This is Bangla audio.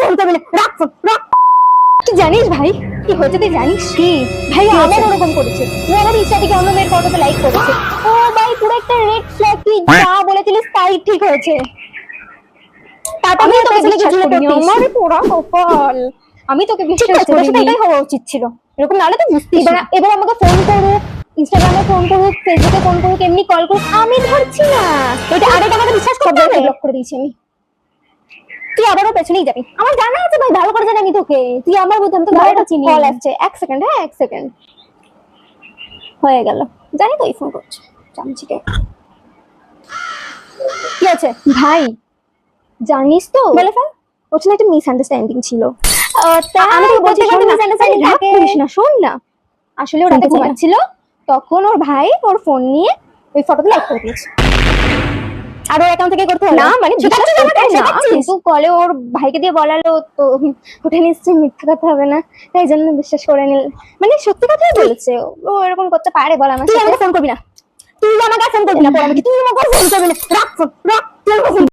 ফোন করবি না, রাখ ফোন, রাখ। তুই জানিস ভাই কি হয়েছে? তুই জানিস কি ভাই? আমার ওরকম করেছে, ও আমার ইনস্টা থেকে অন্য মেয়ের ফটোতে লাইক করেছে। ও ভাই পুরো একটা রেড ফ্ল্যাগ। তুই যা বলেছিলিস তাই ঠিক হয়েছে। তারপর আমি তোকে বিশ্বাস করিনি। আমার পোড়া কপাল, আমি তোকে বিশ্বাস করিনি। এটাই হওয়া উচিত ছিল, এরকম নাহলে তো বুঝতিস। এবার আমাকে ফোন করুক, ইনস্টাগ্রামে ফোন করুক, ফেসবুকে ফোন করুক, এমনি কল করুক, আমি ধরছি না। এটা আরেকটা আমাকে বিশ্বাস করতে হবে। ব্লক করে দিয়েছি আমি। তুই আবারও পেছনেই যাবি। আমার জানা আছে ভাই, ভালো করে জানি আমি তোকে। তুই আমার বুঝ, আমি তো ভালোটা চিনি। কল আসছে, 1 সেকেন্ড। হ্যাঁ 1 সেকেন্ড হয়ে গেল। জানি তো এই ফোন করছে চামচিকে। কি আছে ভাই? জানিস তো, বলে ফেল। ওর একটা মিসআন্ডারস্ট্যান্ডিং ছিল। আমি তো বলছি মিসআন্ডারস্ট্যান্ডিং থাকে না। শোন না, আসলে ওর রাতে ঘুমাচ্ছিল, তখন ওর ভাই ওর ফোন নিয়ে ওই ফটোতে লাইক করে দিয়েছে। আর ওর অ্যাকাউন্ট থেকে করতে হবে না, মানে কিন্তু কলে ওর ভাইকে দিয়ে বলালো তো ওটা নিশ্চয়ই মিথ্যা কথা হবে না, তাই জন্য বিশ্বাস করে নিল। মানে সত্যি কথাই বলেছে। ও এরকম করতে পারে বল? আমার তুই আমাকে ফোন করবি না, তুই আমাকে ফোন করবি না, তুই আমাকে ফোন করবি না, রাখ ফোন, রাখ।